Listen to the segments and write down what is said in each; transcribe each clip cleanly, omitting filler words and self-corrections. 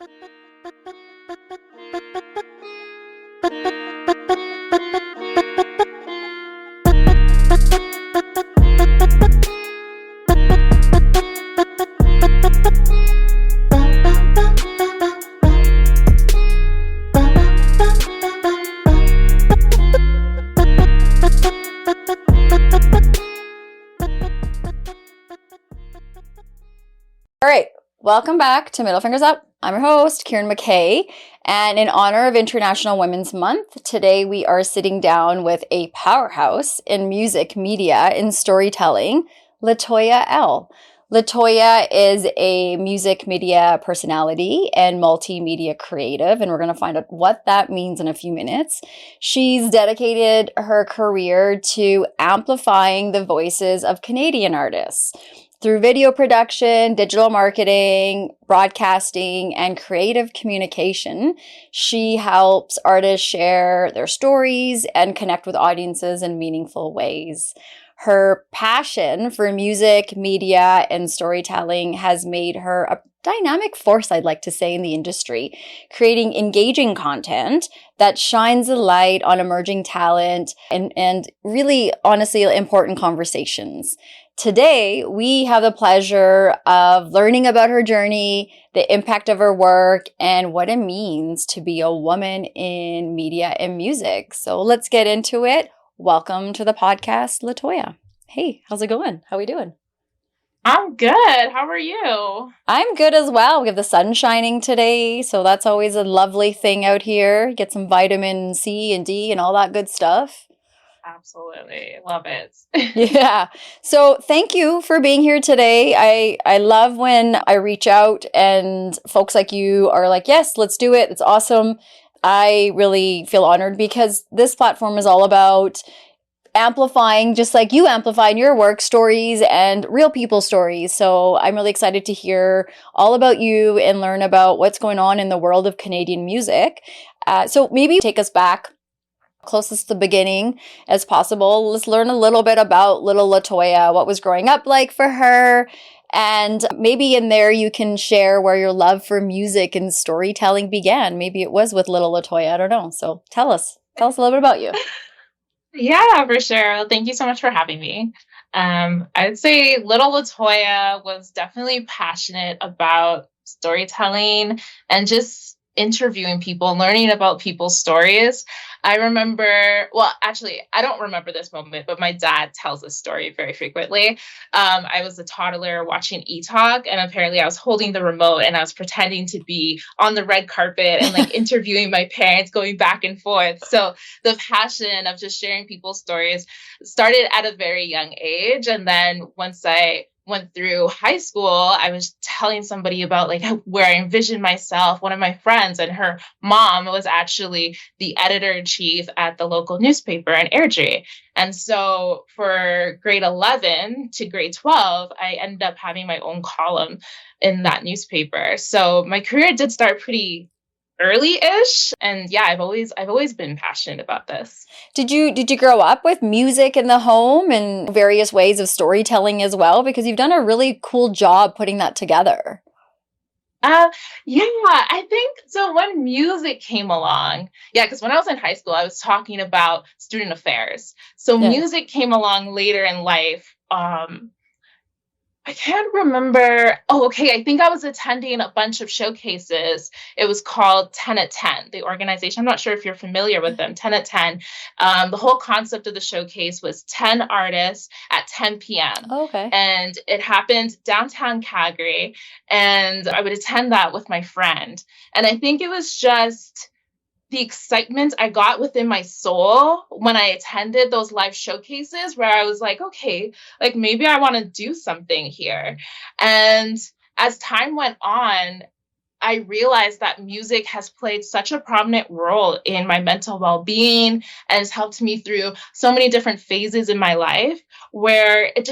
All right, welcome back to Middle Fingers Up. I'm your host, Kieran McKay, and in honor of International Women's Month, today we are sitting down with a powerhouse in music, media, and storytelling, LaToya Elle. LaToya is a music media personality and multimedia creative, and we're going to find out what that means in a few minutes. She's dedicated her career to amplifying the voices of Canadian artists. Through video production, digital marketing, broadcasting, and creative communication, she helps artists share their stories and connect with audiences in meaningful ways. Her passion for music, media, and storytelling has made her a dynamic force, I'd like to say, in the industry, creating engaging content that shines a light on emerging talent and really, honestly, important conversations. Today, we have the pleasure of learning about her journey, the impact of her work, and what it means to be a woman in media and music. So let's get into it. Welcome to the podcast, LaToya. Hey, how's it going? How are we doing? I'm good. How are you? I'm good as well. We have the sun shining today, so that's always a lovely thing out here. Get some vitamin C and D and all that good stuff. Absolutely. Love it. Yeah. So thank you for being here today. I love when I reach out and folks like you are like, yes, let's do it. It's awesome. I really feel honored because this platform is all about amplifying, just like you amplify in your work, stories and real people stories. So I'm really excited to hear all about you and learn about what's going on in the world of Canadian music. So maybe take us back closest to the beginning as possible. Let's learn a little bit about little LaToya, what was growing up like for her. And maybe in there you can share where your love for music and storytelling began. Maybe it was with little LaToya. I don't know. So tell us a little bit about you. Yeah, for sure. Well, thank you so much for having me. I'd say little LaToya was definitely passionate about storytelling and just interviewing people, learning about people's stories. I remember, well, actually, I don't remember this moment, but my dad tells this story very frequently. I was a toddler watching E-Talk, and apparently I was holding the remote and I was pretending to be on the red carpet and like interviewing my parents, going back and forth. So the passion of just sharing people's stories started at a very young age. And then once I went through high school, I was telling somebody about like where I envisioned myself. One of my friends and her mom was actually the editor-in-chief at the local newspaper in Airdrie. And so for grade 11 to grade 12, I ended up having my own column in that newspaper. So my career did start pretty early-ish, and yeah, I've always been passionate about this. Did you grow up with music in the home and various ways of storytelling as well? Because you've done a really cool job putting that together. Yeah, I think so. When music came along, because when I was in high school, I was talking about student affairs. So music came along later in life. I can't remember. Oh, okay. I think I was attending a bunch of showcases. It was called 10 at 10, the organization. I'm not sure if you're familiar with them, 10 at 10. The whole concept of the showcase was 10 artists at 10 p.m. Oh, okay. And it happened downtown Calgary. And I would attend that with my friend. And I think it was just the excitement I got within my soul when I attended those live showcases where I was like, okay, like maybe I want to do something here. And as time went on, I realized that music has played such a prominent role in my mental well-being and has helped me through so many different phases in my life where it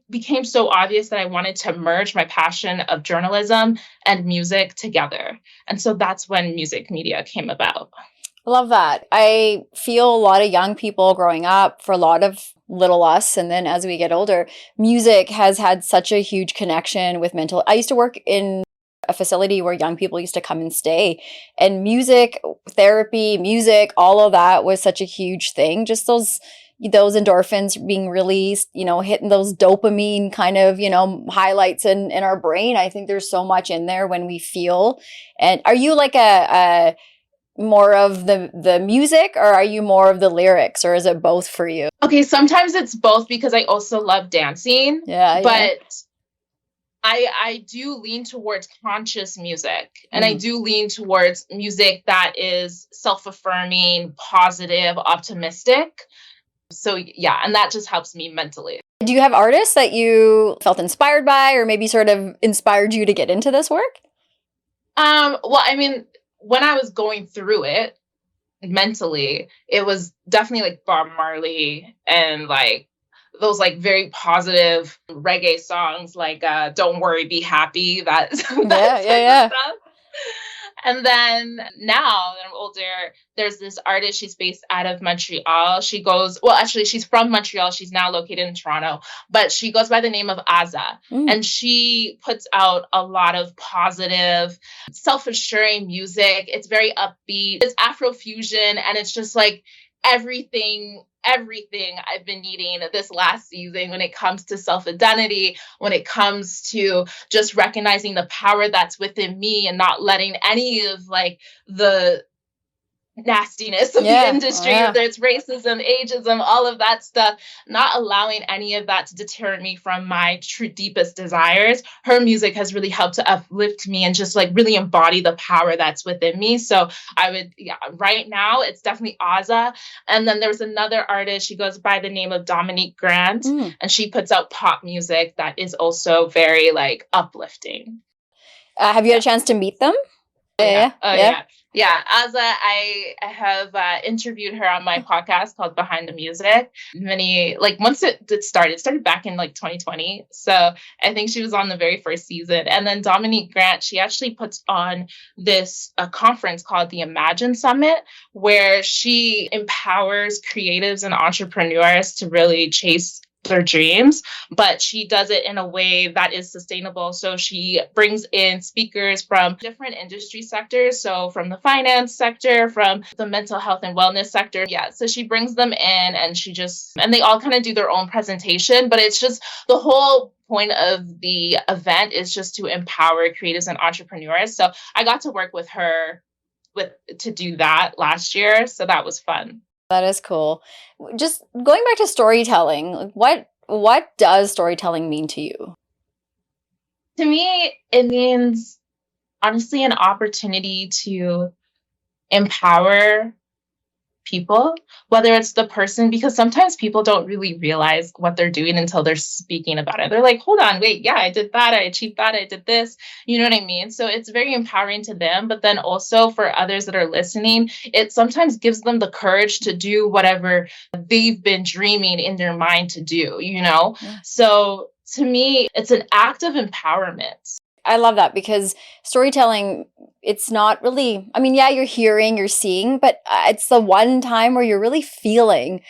became so obvious that I wanted to merge my passion of journalism and music together. And so that's when music media came about. I love that. I feel a lot of young people growing up, for a lot of little us, and then as we get older, music has had such a huge connection with mental. I used to work in a facility where young people used to come and stay. And music, therapy, music, all of that was such a huge thing. Just those endorphins being released, hitting those dopamine kind of, highlights in our brain. I think there's so much in there when we feel. And are you like a more of the music, or are you more of the lyrics, or is it both for you? Okay, sometimes it's both because I also love dancing. Yeah. But I do lean towards conscious music, and I do lean towards music that is self-affirming, positive, optimistic. So yeah, and that just helps me mentally. Do you have artists that you felt inspired by, or maybe sort of inspired you to get into this work? Well, I mean, when I was going through it mentally, it was definitely like Bob Marley and like those like very positive reggae songs like Don't Worry, Be Happy, that yeah. stuff. And then now that I'm older, there's this artist, she's based out of Montreal. She's from Montreal. She's now located in Toronto, but she goes by the name of Aza. And she puts out a lot of positive, self-assuring music. It's very upbeat. It's Afrofusion, and it's just like everything I've been needing this last season when it comes to self-identity, when it comes to just recognizing the power that's within me and not letting any of like the nastiness of the industry, whether it's racism, ageism, all of that stuff, not allowing any of that to deter me from my true deepest desires. Her music has really helped to uplift me and just like really embody the power that's within me. So right now it's definitely Aza. And then there's another artist, she goes by the name of Dominique Grant, and she puts out pop music that is also very like uplifting. Have you had a chance to meet them? Yeah, Aza, I have interviewed her on my podcast called Behind the Music. Once it started back in like 2020. So I think she was on the very first season. And then Dominique Grant, she actually puts on a conference called the Imagine Summit, where she empowers creatives and entrepreneurs to really chase their dreams, but she does it in a way that is sustainable. So she brings in speakers from different industry sectors. So from the finance sector, from the mental health and wellness sector. Yeah. So she brings them in and they all kind of do their own presentation, but it's just the whole point of the event is just to empower creatives and entrepreneurs. So I got to work with her to do that last year. So that was fun. That is cool. Just going back to storytelling, what does storytelling mean to you? To me, it means honestly an opportunity to empower people, whether it's the person, because sometimes people don't really realize what they're doing until they're speaking about it. They're like, hold on, wait, yeah, I did that, I achieved that, I did this, you know what I mean? So it's very empowering to them, but then also for others that are listening, it sometimes gives them the courage to do whatever they've been dreaming in their mind to do, Yeah. So to me, it's an act of empowerment. I love that, because storytelling, it's not really, you're hearing, you're seeing, but it's the one time where you're really feeling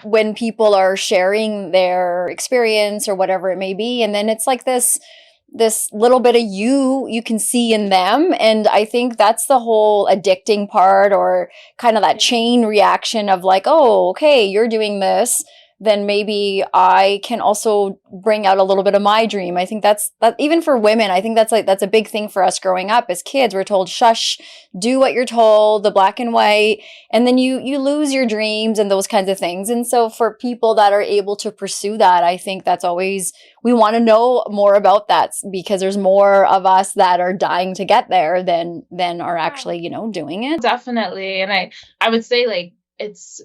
when people are sharing their experience or whatever it may be. And then it's like this little bit of you can see in them. And I think that's the whole addicting part, or kind of that chain reaction of like, oh, okay, you're doing this, then maybe I can also bring out a little bit of my dream. I think that even for women, I think that's a big thing for us growing up as kids. We're told, shush, do what you're told, the black and white, and then you lose your dreams and those kinds of things. And so for people that are able to pursue that, I think that's always, we want to know more about that, because there's more of us that are dying to get there than are actually, doing it. Definitely. And I would say like, it's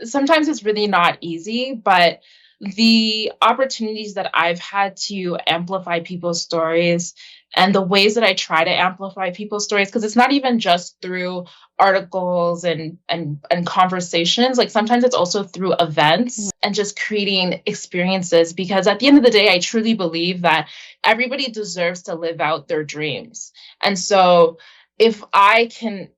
sometimes it's really not easy, but the opportunities that I've had to amplify people's stories and the ways that I try to amplify people's stories, because it's not even just through articles and conversations, like sometimes it's also through events and just creating experiences, because at the end of the day, I truly believe that everybody deserves to live out their dreams. And so if I can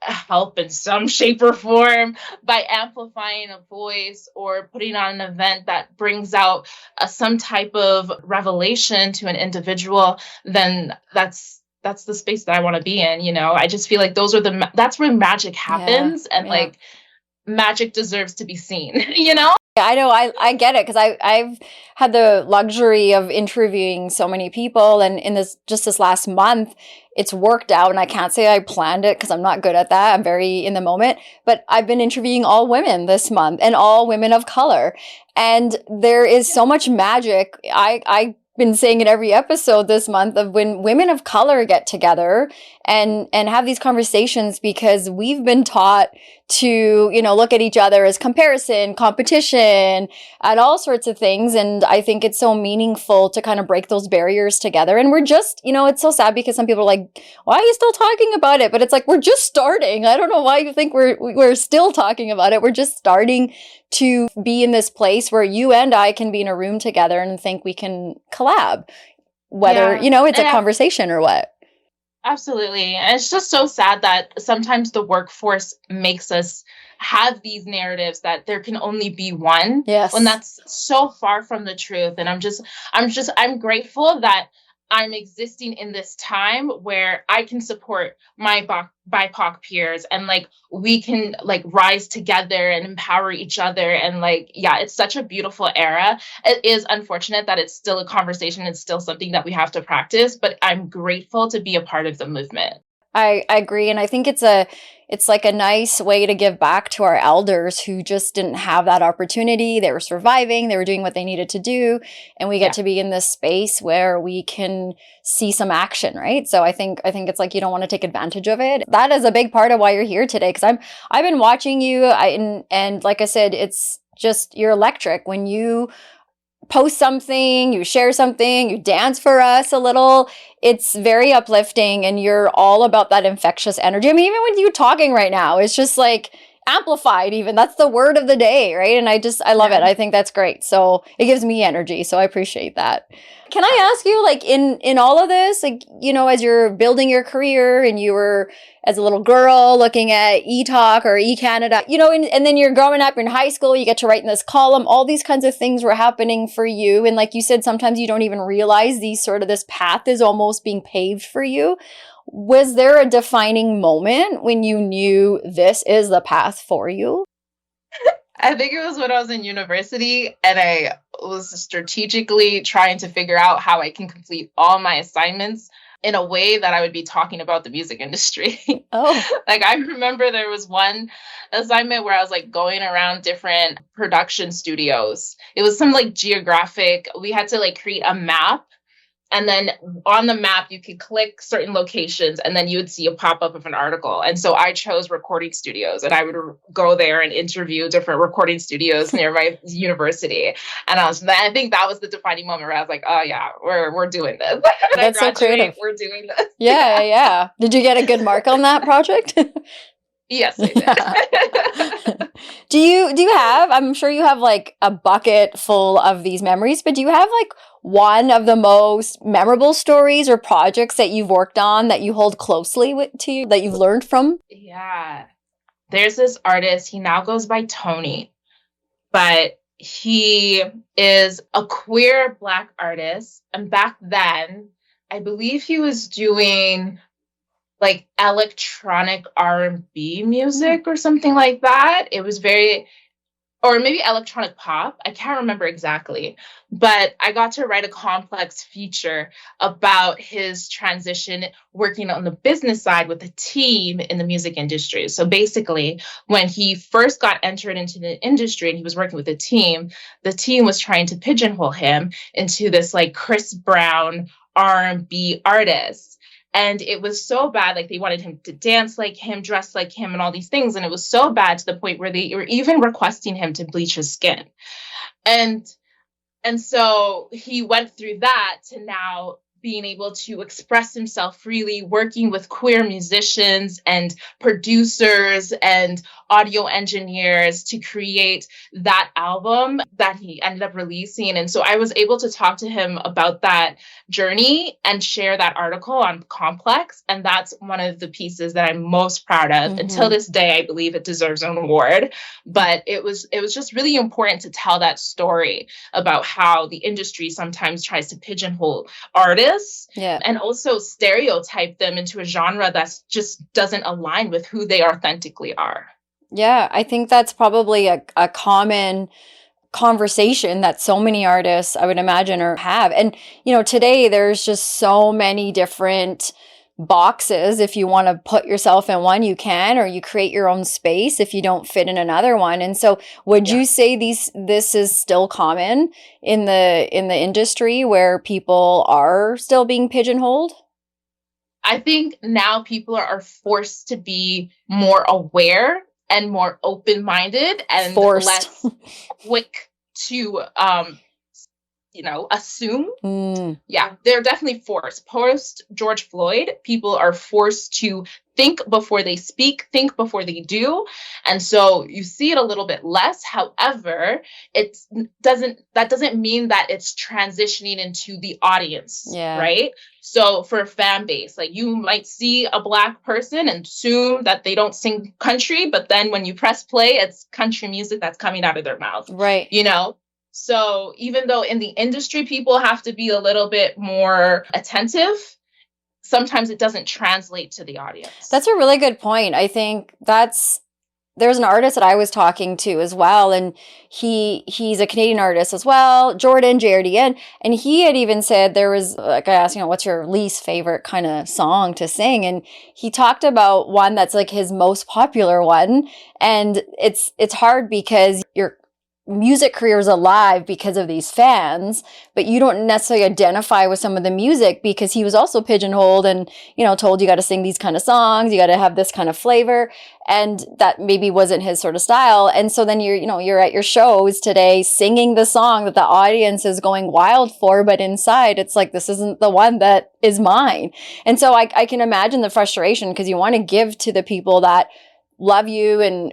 help in some shape or form by amplifying a voice or putting on an event that brings out some type of revelation to an individual, then that's the space that I want to be in. I just feel like that's where magic happens, and like magic deserves to be seen. Yeah, I know. I get it, because I've had the luxury of interviewing so many people, and in this last month, it's worked out. And I can't say I planned it, because I'm not good at that. I'm very in the moment. But I've been interviewing all women this month, and all women of color, and there is so much magic. I've been saying in every episode this month of when women of color get together and have these conversations, because we've been taught to, look at each other as comparison, competition, and all sorts of things. And I think it's so meaningful to kind of break those barriers together. And we're just, it's so sad, because some people are like, why are you still talking about it? But it's like, we're just starting. I don't know why you think we're still talking about it. We're just starting to be in this place where you and I can be in a room together and think we can collab, whether, it's a conversation or what. Absolutely. And it's just so sad that sometimes the workforce makes us have these narratives that there can only be one. Yes. When that's so far from the truth. And I'm grateful that I'm existing in this time where I can support my BIPOC peers, and like we can like rise together and empower each other. And like, yeah, it's such a beautiful era. It is unfortunate that it's still a conversation. It's still something that we have to practice, but I'm grateful to be a part of the movement. I agree. And I think it's like a nice way to give back to our elders who just didn't have that opportunity. They were surviving, they were doing what they needed to do. And we get to be in this space where we can see some action, right? So I think it's like, you don't want to take advantage of it. That is a big part of why you're here today. Cause I've been watching you, and like I said, it's just, you're electric. When you post something, you share something, you dance for us a little, it's very uplifting, and you're all about that infectious energy. I mean, even with you talking right now, it's just like amplified. Even that's the word of the day, right? And I love it. I think that's great. So it gives me energy, so I appreciate that. Can I ask you, like, in all of this, like, as you're building your career, and you were as a little girl looking at eTalk or eCanada, and then you're growing up in high school, you get to write in this column, all these kinds of things were happening for you. And like you said, sometimes you don't even realize this path is almost being paved for you. Was there a defining moment when you knew this is the path for you? I think it was when I was in university, and I was strategically trying to figure out how I can complete all my assignments in a way that I would be talking about the music industry. Oh. Like, I remember there was one assignment where I was like going around different production studios. It was some like geographic, we had to like create a map. And then on the map, you could click certain locations, and then you would see a pop-up of an article. And so I chose recording studios, and I would go there and interview different recording studios near my university. And I think that was the defining moment where I was like, oh yeah, we're doing this. That's so creative. We're doing this. Yeah. Did you get a good mark on that project? Yes, I did. Do you have, I'm sure you have like a bucket full of these memories, but do you have like one of the most memorable stories or projects that you've worked on that you hold closely to you, that you've learned from? Yeah. There's this artist, he now goes by Tony, but he is a queer Black artist. And back then, I believe he was doing like electronic R&B music or something like that. It was or maybe electronic pop. I can't remember exactly, but I got to write a complex feature about his transition working on the business side with a team in the music industry. So basically, when he first got entered into the industry and he was working with a team, the team was trying to pigeonhole him into this like Chris Brown R&B artist. And it was so bad, like they wanted him to dance like him, dress like him, and all these things. And it was so bad to the point where they were even requesting him to bleach his skin. And so he went through that to now being able to express himself freely, working with queer musicians and producers and audio engineers to create that album that he ended up releasing. And so I was able to talk to him about that journey and share that article on Complex. And that's one of the pieces that I'm most proud of. Until this day, I believe it deserves an award. But it was just really important to tell that story about how the industry sometimes tries to pigeonhole artists and also stereotype them into a genre that just doesn't align with who they authentically are. Yeah, I think that's probably a common conversation that so many artists, I would imagine, have. And, today there's just so many different boxes. If you want to put yourself in one, you can, or you create your own space if you don't fit in another one. And so would you say this is still common in the industry where people are still being pigeonholed? I think now people are forced to be more aware and more open-minded and less quick to assume. Yeah, they're definitely forced. Post George Floyd, people are forced to think before they speak, think before they do. And so you see it a little bit less. However, that doesn't mean that it's transitioning into the audience, right? So for a fan base, like you might see a Black person and assume that they don't sing country, but then when you press play, it's country music that's coming out of their mouth. Right. So even though in the industry, people have to be a little bit more attentive, sometimes it doesn't translate to the audience. That's a really good point. I think there's an artist that I was talking to as well, and he's a Canadian artist as well, Jordan, JRDN, and he had even said there was, like, I asked, what's your least favorite kind of song to sing? And he talked about one that's like his most popular one, and it's hard because your music career is alive because of these fans, but you don't necessarily identify with some of the music because he was also pigeonholed and, told you got to sing these kind of songs, you got to have this kind of flavor, and that maybe wasn't his sort of style. And so then you're at your shows today singing the song that the audience is going wild for, but inside it's like, this isn't the one that is mine. And so I can imagine the frustration because you want to give to the people that love you and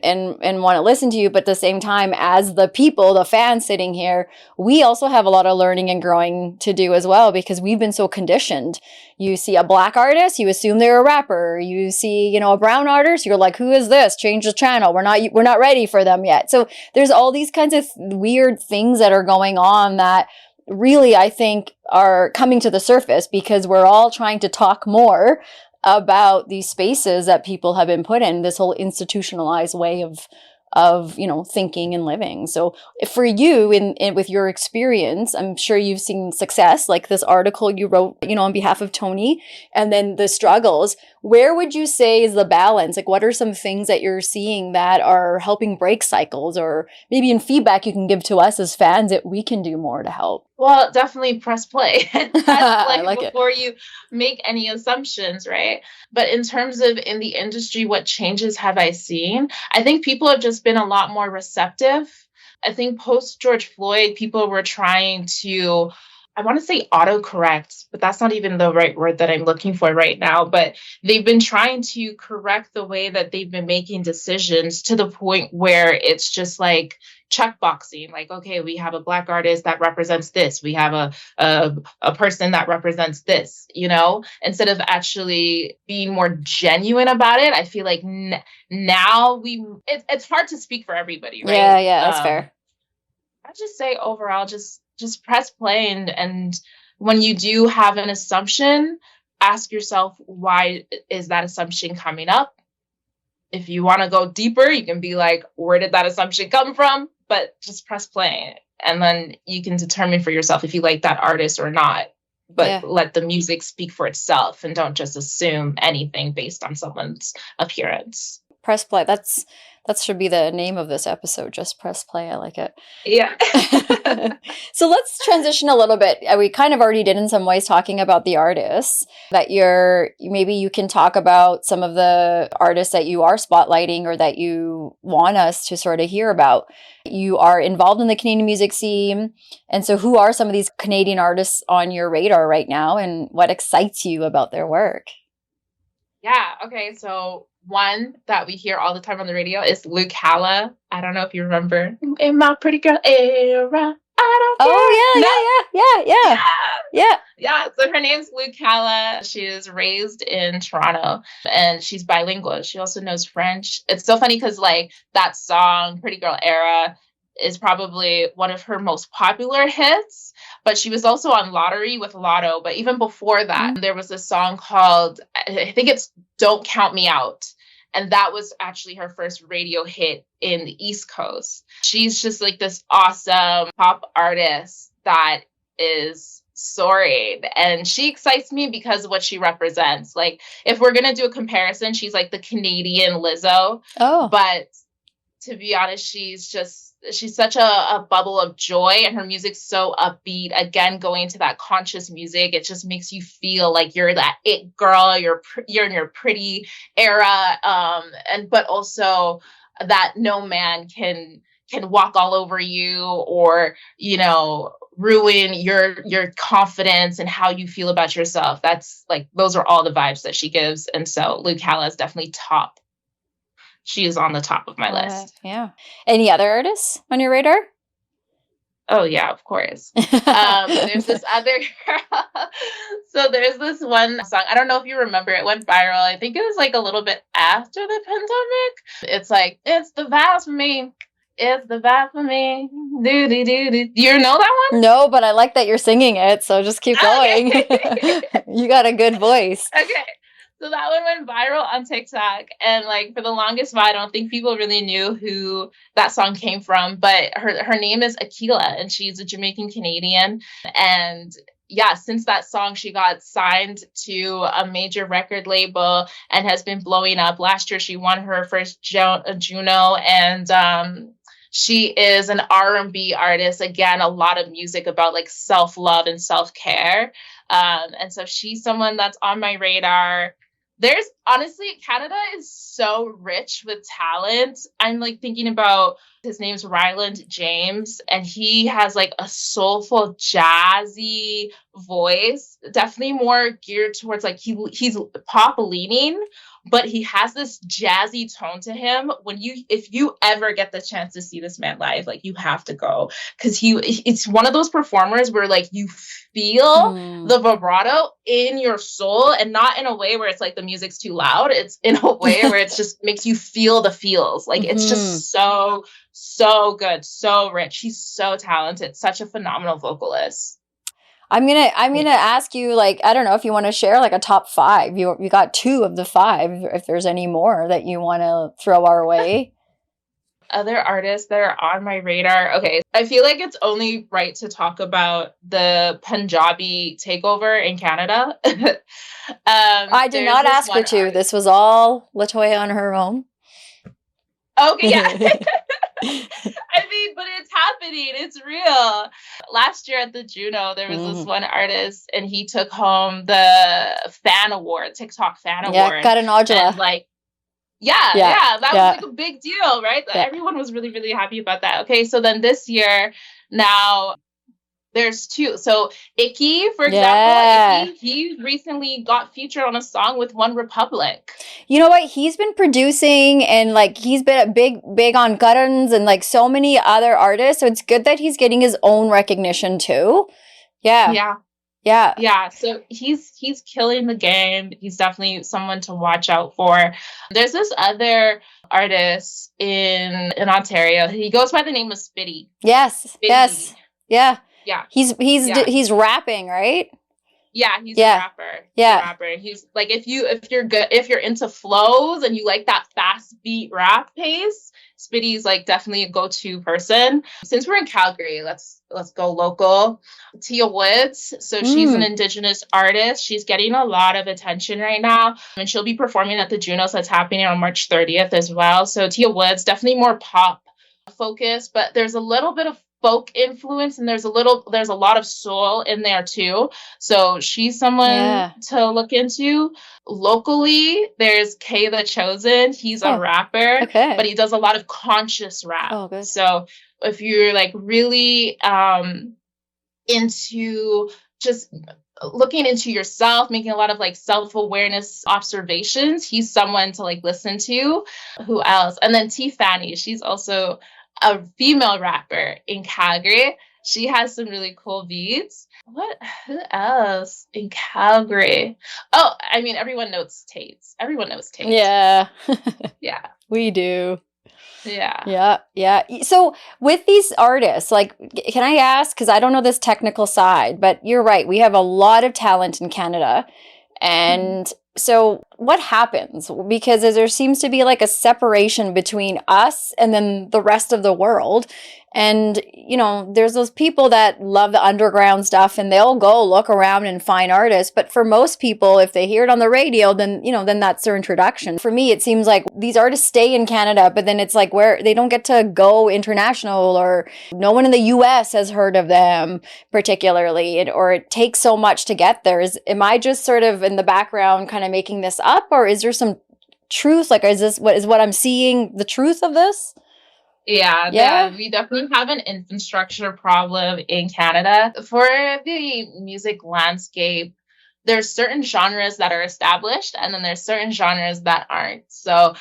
want to listen to you, but at the same time, as the people, the fans sitting here, we also have a lot of learning and growing to do as well because we've been so conditioned. You see a Black artist, you assume they're a rapper. You see, a brown artist, you're like, who is this? Change the channel. We're not ready for them yet. So there's all these kinds of weird things that are going on that really, I think, are coming to the surface because we're all trying to talk more about these spaces that people have been put in, this whole institutionalized way of thinking and living. So for you in with your experience, I'm sure you've seen success, like this article you wrote, on behalf of Tony, and then the struggles. Where would you say is the balance? Like, what are some things that you're seeing that are helping break cycles, or maybe in feedback you can give to us as fans that we can do more to help? Well, definitely press play. Press play I like before you make any assumptions, right? But in terms of in the industry, what changes have I seen? I think people have just been a lot more receptive. I think post George Floyd, people were trying to, I want to say autocorrect, but that's not even the right word that I'm looking for right now. But they've been trying to correct the way that they've been making decisions to the point where it's just like checkboxing. Like, okay, we have a Black artist that represents this. We have a person that represents this, instead of actually being more genuine about it. I feel like now it's hard to speak for everybody, right? Yeah, that's fair. I just say overall, just press play, and when you do have an assumption, ask yourself, why is that assumption coming up? If you want to go deeper, you can be like, where did that assumption come from? But just press play, and then you can determine for yourself if you like that artist or not. But let the music speak for itself, and don't just assume anything based on someone's appearance. Press play. That's That should be the name of this episode. Just press play. I like it. Yeah. So let's transition a little bit. We kind of already did in some ways talking about the artists that maybe you can talk about some of the artists that you are spotlighting or that you want us to sort of hear about. You are involved in the Canadian music scene. And so who are some of these Canadian artists on your radar right now and what excites you about their work? Yeah. Okay. So one that we hear all the time on the radio is LaToya. I don't know if you remember. In my pretty girl era. I don't care. Oh, yeah. So her name's LaToya. She is raised in Toronto and she's bilingual. She also knows French. It's so funny because like that song, Pretty Girl Era, is probably one of her most popular hits, but she was also on Lottery with Lotto. But even before that, there was a song called, I think it's Don't Count Me Out. And that was actually her first radio hit in the East Coast. She's just like this awesome pop artist that is soaring. And she excites me because of what she represents. Like, if we're going to do a comparison, she's like the Canadian Lizzo. Oh. But to be honest, she's such a bubble of joy, and her music's so upbeat. Again, going into that conscious music, it just makes you feel like you're that it girl, you're in your pretty era, but also that no man can walk all over you or, you know, ruin your confidence and how you feel about yourself. That's like, those are all the vibes that she gives. And so LaToya is definitely top. She is on the top of my list. Yeah. Any other artists on your radar? Oh, yeah, of course. There's this other girl. So there's this one song. I don't know if you remember. It went viral. I think it was like a little bit after the pandemic. It's like, it's the vibe for me. It's the vibe for me. Do you know that one? No, but I like that you're singing it. So just keep going. Okay. You got a good voice. Okay. So that one went viral on TikTok. And like for the longest while, I don't think people really knew who that song came from. But her name is Akila, and she's a Jamaican Canadian. And yeah, since that song, she got signed to a major record label and has been blowing up. Last year, she won her first Juno, and she is an R&B artist. Again, a lot of music about like self-love and self-care. And so she's someone that's on my radar. There's honestly, Canada is so rich with talent. I'm like thinking about, his name's Ryland James, and he has like a soulful, jazzy voice, definitely more geared towards like he's pop leaning, but he has this jazzy tone to him. If you ever get the chance to see this man live, like you have to go, because it's one of those performers where like you feel the vibrato in your soul, and not in a way where it's like the music's too loud. It's in a way where it just makes you feel the feels. Like it's just so good, so rich. He's so talented, such a phenomenal vocalist. I'm gonna ask you, like, I don't know if you want to share like a top 5. You got 2 of the 5. If there's any more that you want to throw our way. Other artists that are on my radar. Okay, I feel like it's only right to talk about the Punjabi takeover in Canada. I did not ask her to. This was all LaToya on her own. Okay, yeah. I mean, but it's happening. It's real. Last year at the Juno, there was this one artist, and he took home the fan award, TikTok fan award. Kainai. Like, that was like a big deal, right? Yeah. Everyone was really, really happy about that. Okay, so then this year, now there's 2. So Icky, for example, he recently got featured on a song with One Republic. You know what? He's been producing, and like he's been big on Guttons and like so many other artists. So it's good that he's getting his own recognition too. Yeah. So he's killing the game. He's definitely someone to watch out for. There's this other artist in Ontario. He goes by the name of Spitty. Yes. Spitty. Yes. Yeah. Yeah. He's rapping, right? Yeah, he's a Yeah. rapper. Yeah. He's like, if you're into flows and you like that fast beat rap pace, Spitty's like definitely a go-to person. Since we're in Calgary, let's go local. Tia Woods. So she's an Indigenous artist. She's getting a lot of attention right now. And she'll be performing at the Junos that's happening on March 30th as well. So Tia Woods, definitely more pop focus, but there's a little bit of folk influence, and there's a lot of soul in there too. So she's someone to look into. Locally, there's K the Chosen. He's a rapper, but he does a lot of conscious rap. Oh, good. So if you're like really into just looking into yourself, making a lot of like self-awareness observations, he's someone to like listen to. Who else? And then T Fanny, she's also a female rapper in Calgary. She has some really cool beats. Who else in Calgary? Oh, I mean, everyone knows Tates. Yeah. Yeah. We do. Yeah. Yeah. So with these artists, like, can I ask, because I don't know this technical side, but you're right. We have a lot of talent in Canada. And so what happens? Because there seems to be like a separation between us and then the rest of the world. And, you know, there's those people that love the underground stuff and they'll go look around and find artists. But for most people, if they hear it on the radio, then, you know, then that's their introduction. For me, it seems like these artists stay in Canada, but then it's like where they don't get to go international, or no one in the US has heard of them particularly, or it takes so much to get there. Am I just sort of in the background kind of making this up, or is there some truth? Like, is what I'm seeing the truth of this? Yeah, we definitely have an infrastructure problem in Canada. For the music landscape, there's certain genres that are established, and then there's certain genres that aren't. So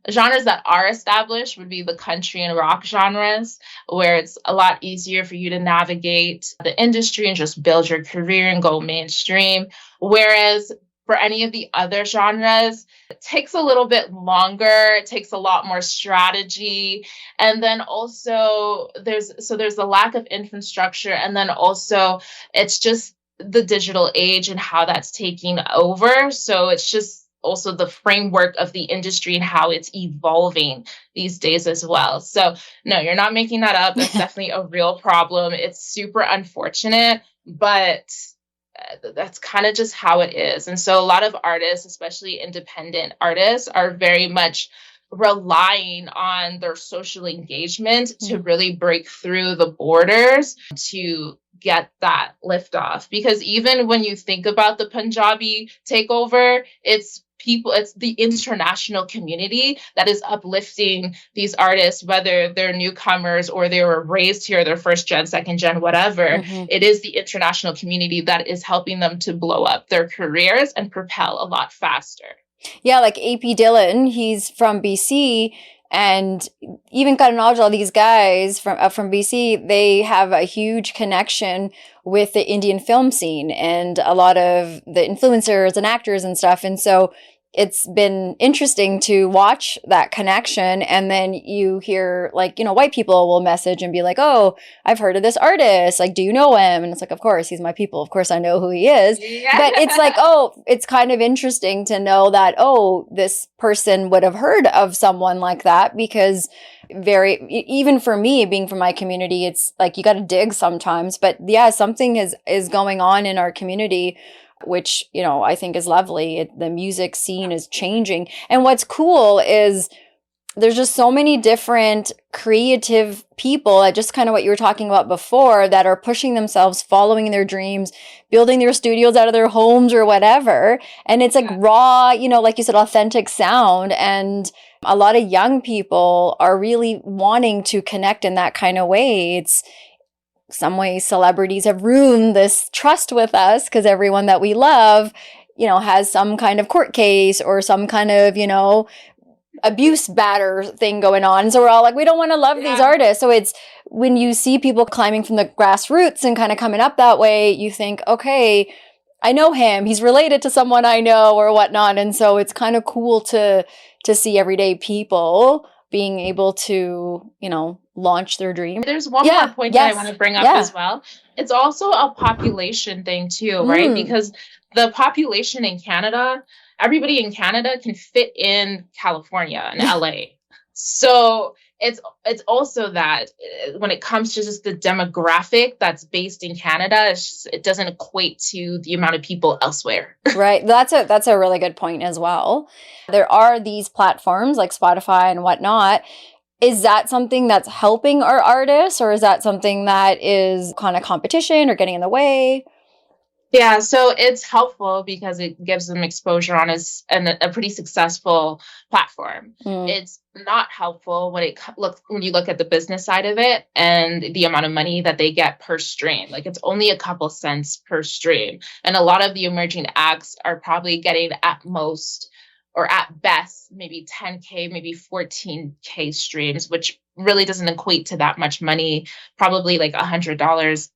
genres that are established would be the country and rock genres, where it's a lot easier for you to navigate the industry and just build your career and go mainstream. Whereas for any of the other genres, it takes a little bit longer. It takes a lot more strategy. And then also there's the lack of infrastructure. And then also it's just the digital age and how that's taking over. So it's just also the framework of the industry and how it's evolving these days as well. So no, you're not making that up. That's definitely a real problem. It's super unfortunate, but that's kind of just how it is. And so a lot of artists, especially independent artists, are very much relying on their social engagement to really break through the borders to get that lift off. Because even when you think about the Punjabi takeover, it's the international community that is uplifting these artists, whether they're newcomers or they were raised here, their first gen, second gen, whatever. It is the international community that is helping them to blow up their careers and propel a lot faster. Yeah, like AP Dillon, he's from BC, and even Kainai, all these guys from BC, they have a huge connection with the Indian film scene and a lot of the influencers and actors and stuff. And so it's been interesting to watch that connection. And then you hear, like, you know, white people will message and be like, oh, I've heard of this artist. Like, do you know him? And it's like, of course, he's my people. Of course, I know who he is. Yeah. But it's like, oh, it's kind of interesting to know that, oh, this person would have heard of someone like that, because even for me, being from my community, it's like you got to dig sometimes. But yeah, something is going on in our community, which, you know, I think is lovely. The music scene is changing. And what's cool is there's just so many different creative people, just kind of what you were talking about before, that are pushing themselves, following their dreams, building their studios out of their homes or whatever. And it's like raw, you know, like you said, authentic sound. And a lot of young people are really wanting to connect in that kind of way. It's some ways celebrities have ruined this trust with us, because everyone that we love, you know, has some kind of court case or some kind of, you know, abuse batter thing going on. So we're all like, we don't want to love these artists. So it's when you see people climbing from the grassroots and kind of coming up that way, you think, okay, I know him. He's related to someone I know or whatnot. And so it's kind of cool to see everyday people being able to, launch their dream. There's one more point that I want to bring up as well. It's also a population thing too, right? Because the population in Canada, everybody in Canada can fit in California and LA. So it's also that when it comes to just the demographic that's based in Canada, it doesn't equate to the amount of people elsewhere. Right. That's a really good point as well. There are these platforms like Spotify and whatnot. Is that something that's helping our artists, or is that something that is kind of competition or getting in the way? Yeah, so it's helpful because it gives them exposure on a pretty successful platform. It's not helpful when you look at the business side of it and the amount of money that they get per stream. Like, it's only a couple cents per stream, and a lot of the emerging acts are probably getting at most, or at best, maybe 10K, maybe 14K streams, which really doesn't equate to that much money. Probably like $100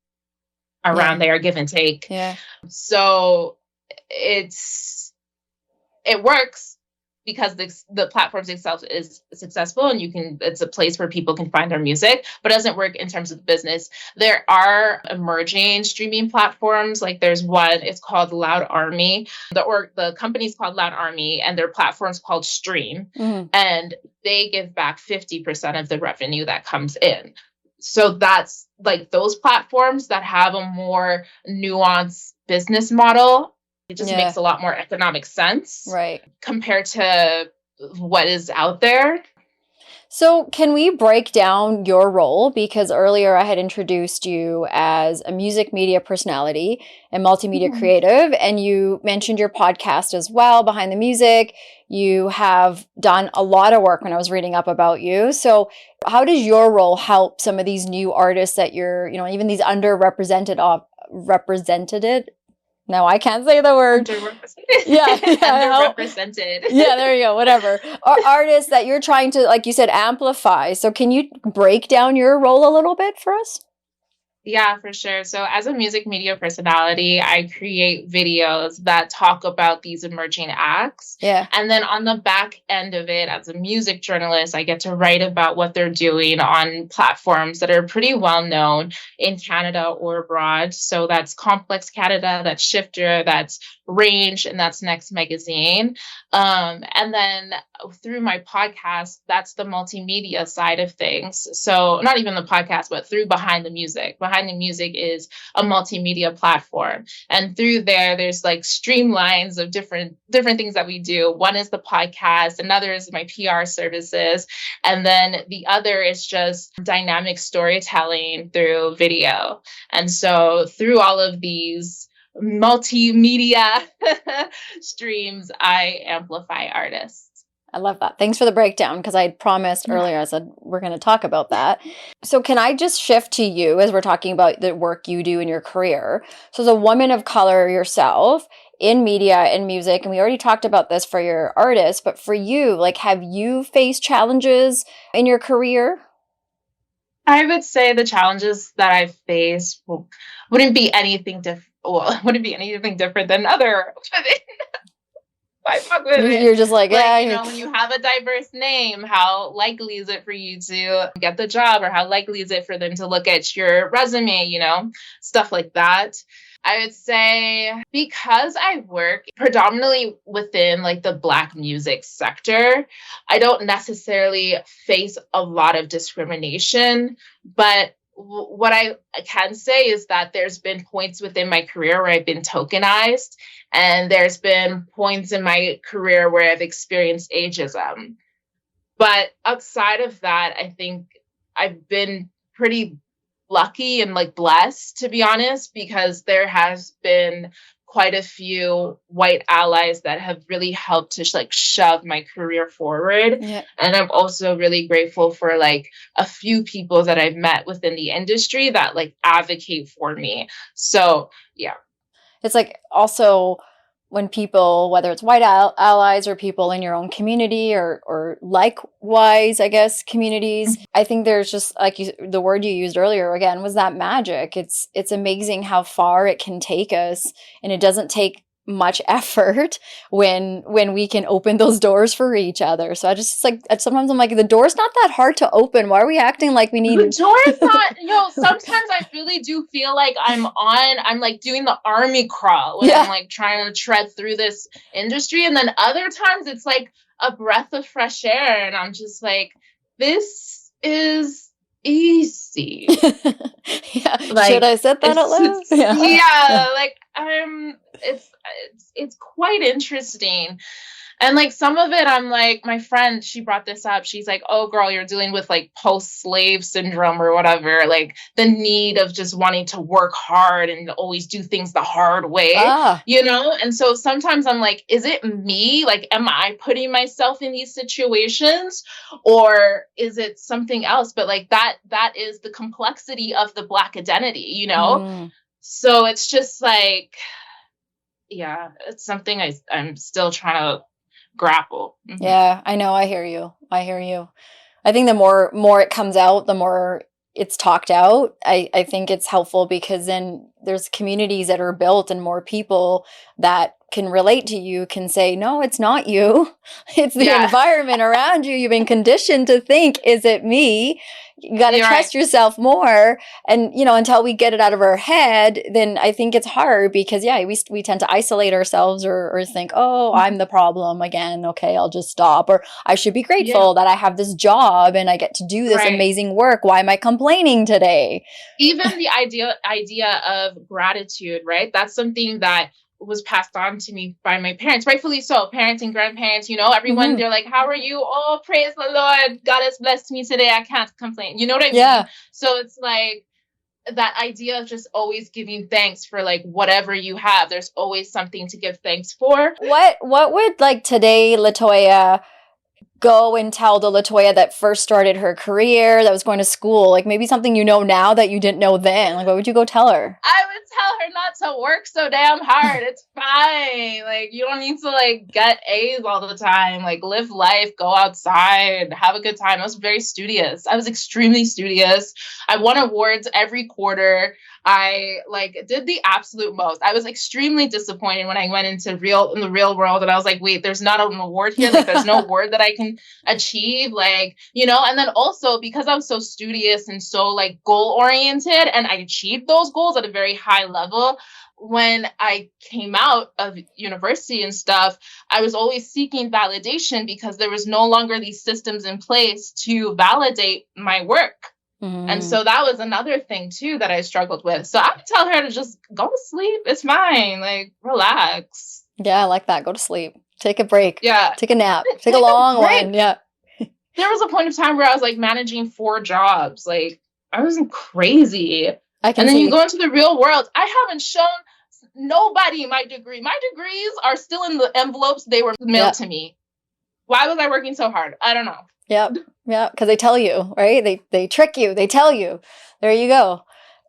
around there, give and take. Yeah. So it works because the platform itself is successful, and it's a place where people can find their music, but it doesn't work in terms of the business. There are emerging streaming platforms. Like, there's one, it's called Loud Army. The company's called Loud Army, and their platform's called Stream. And they give back 50% of the revenue that comes in. So that's like those platforms that have a more nuanced business model. It just makes a lot more economic sense, right, compared to what is out there. So can we break down your role? Because earlier I had introduced you as a music media personality and multimedia creative, and you mentioned your podcast as well, Behind the Music. You have done a lot of work when I was reading up about you. So how does your role help some of these new artists that you're, even these underrepresented, represented? No, I can't say the word. Underrepresented. Yeah, there you go. Whatever. Artists that you're trying to, like you said, amplify. So can you break down your role a little bit for us? Yeah, for sure. So as a music media personality, I create videos that talk about these emerging acts. Yeah. And then on the back end of it, as a music journalist, I get to write about what they're doing on platforms that are pretty well known in Canada or abroad. So that's Complex Canada, that's Shifter, that's Range, and that's Next Magazine. And then through my podcast, that's the multimedia side of things. So not even the podcast, but through Behind the Music. Behind the Music is a multimedia platform. And through there's like streamlines of different things that we do. One is the podcast, another is my PR services, and then the other is just dynamic storytelling through video. And so through all of these multimedia streams, I amplify artists. I love that. Thanks for the breakdown, because I promised earlier, I said, we're going to talk about that. So can I just shift to you as we're talking about the work you do in your career? So as a woman of color yourself in media and music, and we already talked about this for your artists, but for you, like, have you faced challenges in your career? I would say the challenges that I've faced wouldn't be anything different than other women. You're just like, when you have a diverse name, how likely is it for you to get the job, or how likely is it for them to look at your resume, stuff like that. I would say because I work predominantly within like the Black music sector, I don't necessarily face a lot of discrimination, but what I can say is that there's been points within my career where I've been tokenized, and there's been points in my career where I've experienced ageism. But outside of that, I think I've been pretty lucky and like blessed, to be honest, because there has been quite a few white allies that have really helped to like shove my career forward. Yeah. And I'm also really grateful for like a few people that I've met within the industry that like advocate for me. So yeah. It's like also when people, whether it's white allies or people in your own community or likewise, I guess, communities, I think there's just like the word you used earlier again was that magic. It's amazing how far it can take us, and it doesn't take much effort when we can open those doors for each other. So I just like, sometimes I'm like, the door's not that hard to open. Why are we acting like we need the door is not, sometimes I really do feel like I'm like doing the army crawl when I'm like trying to tread through this industry. And then other times it's like a breath of fresh air. And I'm just like, this is easy. Like, should I set that out loud? Like it's quite interesting. And like some of it, I'm like, my friend, she brought this up. She's like, oh girl, you're dealing with like post-slave syndrome or whatever, like the need of just wanting to work hard and always do things the hard way, And so sometimes I'm like, is it me? Like, am I putting myself in these situations, or is it something else? But like that is the complexity of the Black identity, So it's just like, it's something I'm still trying to grapple. Yeah, I know. I hear you. I think the more it comes out, the more it's talked out. I think it's helpful because then there's communities that are built and more people that can relate to you can say, no, it's not you. It's the environment around you. You've been conditioned to think, is it me? You got to trust yourself more. And, until we get it out of our head, then I think it's hard because, we tend to isolate ourselves or think, oh, I'm the problem again. Okay, I'll just stop. Or I should be grateful that I have this job and I get to do this amazing work. Why am I complaining today? Even the idea of gratitude, right? That's something that was passed on to me by my parents, rightfully so. Parents and grandparents, everyone, they're like, how are you? Oh, praise the Lord. God has blessed me today. I can't complain. You know what I mean? So it's like that idea of just always giving thanks for like whatever you have. There's always something to give thanks for. What would like today, LaToya, go and tell the LaToya that first started her career, that was going to school, like maybe something now that you didn't know then? Like, what would you go tell her? I would tell her not to work so damn hard. It's fine. Like, you don't need to like get A's all the time. Like, live life, go outside, have a good time. I was very studious. I was extremely studious. I won awards every quarter. I like did the absolute most. I was extremely disappointed when I went into the real world and I was like, wait, there's not an award here. Like, there's no award that I can achieve. Like, and then also because I'm so studious and so like goal oriented and I achieved those goals at a very high level. When I came out of university and stuff, I was always seeking validation because there was no longer these systems in place to validate my work. And so that was another thing too that I struggled with. So I would tell her to just go to sleep. It's fine. Like, relax. Yeah, I like that. Go to sleep. Take a break. Yeah. Take a nap. Take a long one. Yeah. There was a point of time where I was like managing 4 jobs. Like, I wasn't crazy. And then you go into the real world. I haven't shown nobody my degree. My degrees are still in the envelopes they were mailed to me. Why was I working so hard? I don't know. Yeah, because they tell you, right? They trick you. They tell you. There you go.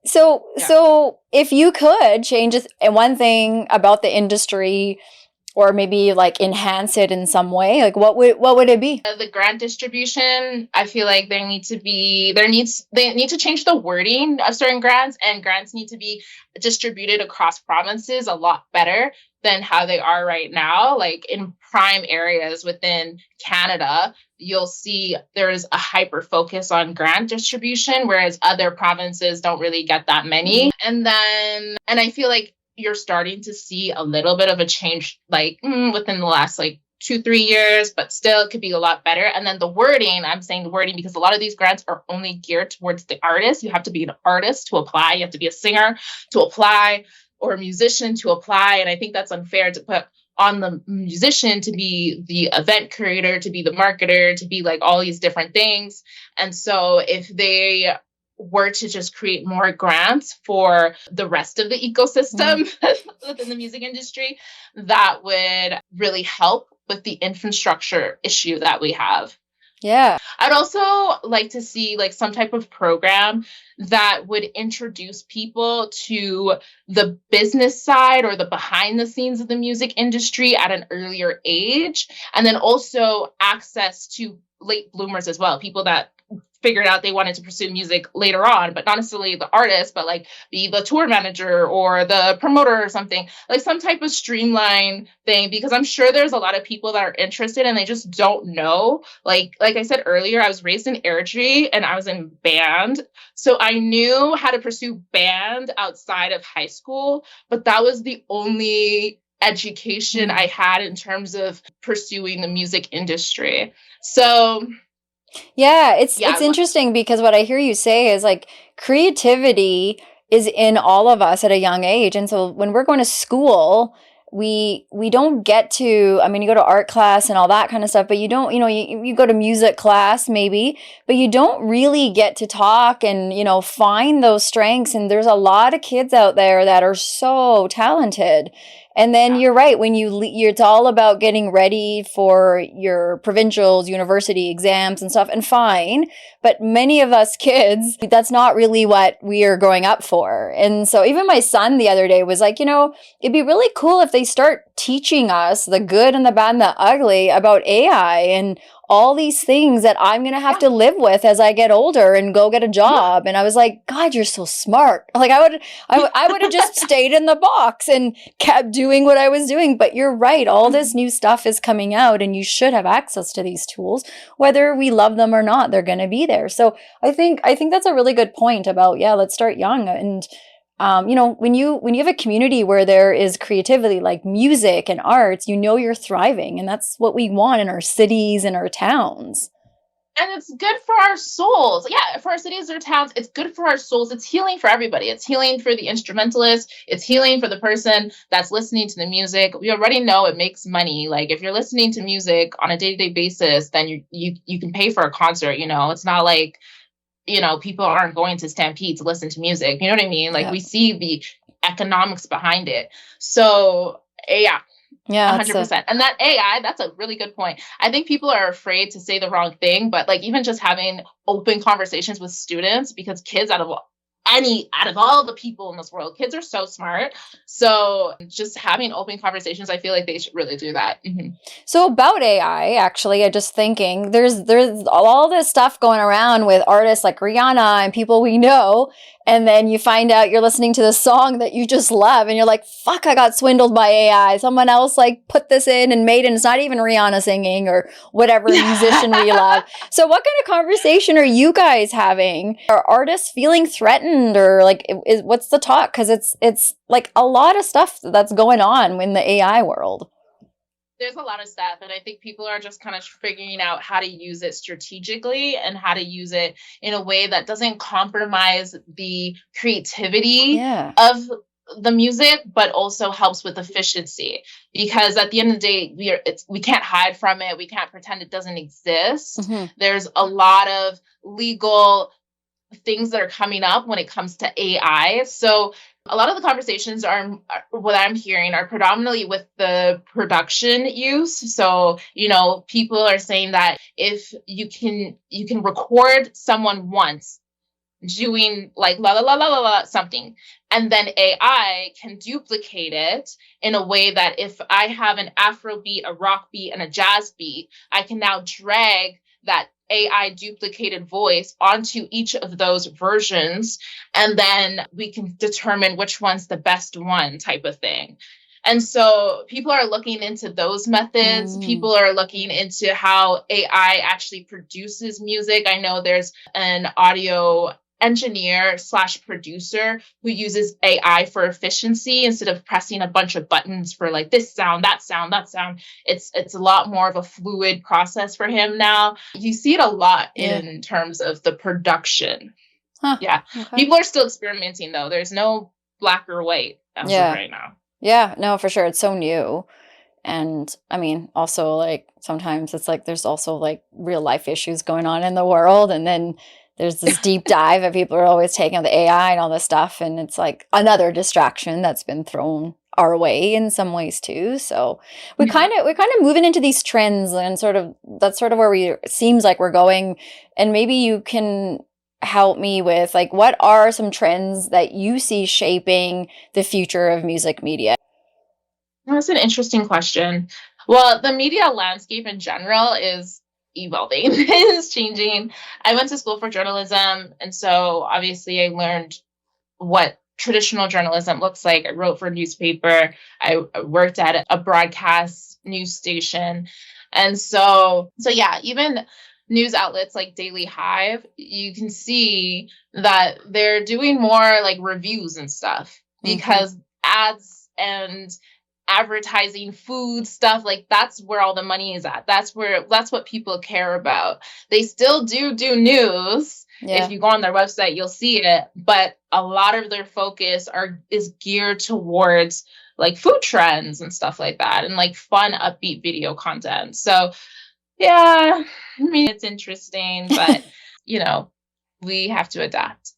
So if you could change one thing about the industry, or maybe like enhance it in some way, like what would it be? The grant distribution, I feel like they need to change the wording of certain grants, and grants need to be distributed across provinces a lot better than how they are right now. Like in prime areas within Canada, you'll see there's a hyper focus on grant distribution, whereas other provinces don't really get that many. And I feel like you're starting to see a little bit of a change, like within the last like 2-3 years, but still it could be a lot better. And then the wording, I'm saying the wording because a lot of these grants are only geared towards the artist. You have to be an artist to apply. You have to be a singer to apply, or a musician to apply. And I think that's unfair to put on the musician to be the event curator, to be the marketer, to be like all these different things. And so if they were to just create more grants for the rest of the ecosystem within the music industry, that would really help with the infrastructure issue that we have. Yeah. I'd also like to see like some type of program that would introduce people to the business side or the behind the scenes of the music industry at an earlier age. And then also access to late bloomers as well, people that figured out they wanted to pursue music later on, but not necessarily the artist, but like be the tour manager or the promoter or something, like some type of streamline thing, because I'm sure there's a lot of people that are interested and they just don't know. Like I said earlier, I was raised in Airdrie and I was in band. So I knew how to pursue band outside of high school, but that was the only education I had in terms of pursuing the music industry. So yeah, it's interesting because what I hear you say is like creativity is in all of us at a young age. And so when we're going to school, we don't get to, I mean, you go to art class and all that kind of stuff, but you don't, you go to music class maybe, but you don't really get to talk and, find those strengths. And there's a lot of kids out there that are so talented. And then you're right, when it's all about getting ready for your provincials, university exams and stuff, and fine. But many of us kids, that's not really what we are growing up for. And so even my son the other day was like, it'd be really cool if they start teaching us the good and the bad and the ugly about AI and all these things that I'm going to have to live with as I get older and go get a job. And I was like, God, you're so smart. Like I would have just stayed in the box and kept doing what I was doing. But you're right. All this new stuff is coming out and you should have access to these tools, whether we love them or not, they're going to be there. So I think that's a really good point about, let's start young. And when you have a community where there is creativity like music and arts, you're thriving, and that's what we want in our cities and our towns. And it's good for our souls. Yeah, for our cities or towns, it's good for our souls. It's healing for everybody. It's healing for the instrumentalist. It's healing for the person that's listening to the music. We already know it makes money. Like if you're listening to music on a day-to-day basis, then you can pay for a concert. It's not like people aren't going to Stampede to listen to music. You know what I mean? Like we see the economics behind it. So yeah, 100%. And that AI, that's a really good point. I think people are afraid to say the wrong thing, but like even just having open conversations with students, because kids out of all the people in this world, kids are so smart. So just having open conversations, I feel like they should really do that. Mm-hmm. So about AI, actually, I just thinking there's all this stuff going around with artists like Rihanna and people we know. And then you find out you're listening to the song that you just love and you're like, fuck, I got swindled by AI. Someone else like put this in and made it. And it's not even Rihanna singing or whatever musician we love. So what kind of conversation are you guys having? Are artists feeling threatened or like, what's the talk? Because it's like a lot of stuff that's going on in the AI world. There's a lot of stuff, and I think people are just kind of figuring out how to use it strategically and how to use it in a way that doesn't compromise the creativity of the music, but also helps with efficiency. Because at the end of the day, we can't hide from it. We can't pretend it doesn't exist. Mm-hmm. There's a lot of legal things that are coming up when it comes to AI. So a lot of the conversations are what I'm hearing are predominantly with the production use. So, people are saying that if you can record someone once doing like la la la la la la something, and then AI can duplicate it in a way that if I have an Afro beat, a rock beat, and a jazz beat, I can now drag that AI duplicated voice onto each of those versions, and then we can determine which one's the best one type of thing. And so people are looking into those methods. People are looking into how AI actually produces music. I know there's an audio engineer / producer who uses AI for efficiency instead of pressing a bunch of buttons for like this sound, that sound, that sound. It's a lot more of a fluid process for him now. You see it a lot in terms of the production. Huh. Yeah. Okay. People are still experimenting though. There's no black or white as of right now. Yeah, no, for sure. It's so new. And I mean, also like sometimes it's like there's also like real life issues going on in the world. And then there's this deep dive that people are always taking the AI and all this stuff. And it's like another distraction that's been thrown our way in some ways too. So we're kind of moving into these trends and that's sort of where it seems like we're going. And maybe you can help me with like, what are some trends that you see shaping the future of music media? That's an interesting question. Well, the media landscape in general is evolving. It's changing. I went to school for journalism, and so obviously I learned what traditional journalism looks like. I wrote for a newspaper. I worked at a broadcast news station. And so yeah, even news outlets like Daily Hive, you can see that they're doing more like reviews and stuff because ads and advertising food stuff, like that's where all the money is at. That's what people care about. They still do news. Yeah. If you go on their website, you'll see it, but a lot of their focus is geared towards like food trends and stuff like that, and like fun, upbeat video content. So yeah, I mean, it's interesting, but we have to adapt.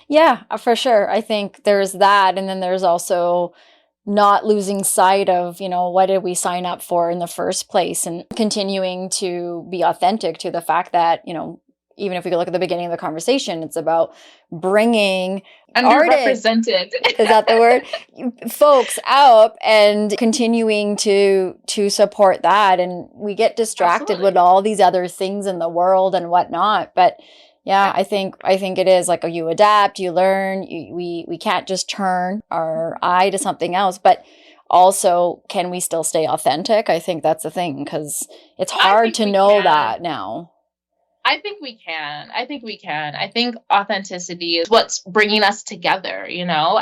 Yeah, for sure. I think there's that, and then there's also not losing sight of, what did we sign up for in the first place, and continuing to be authentic to the fact that, even if we look at the beginning of the conversation, it's about bringing underrepresented, is that the word? Folks out and continuing to support that. And we get distracted with all these other things in the world and whatnot. But yeah, I think it is like you adapt, you learn, we can't just turn our eye to something else, but also, can we still stay authentic? I think that's the thing, because it's hard to know that now. I think we can. I think authenticity is what's bringing us together,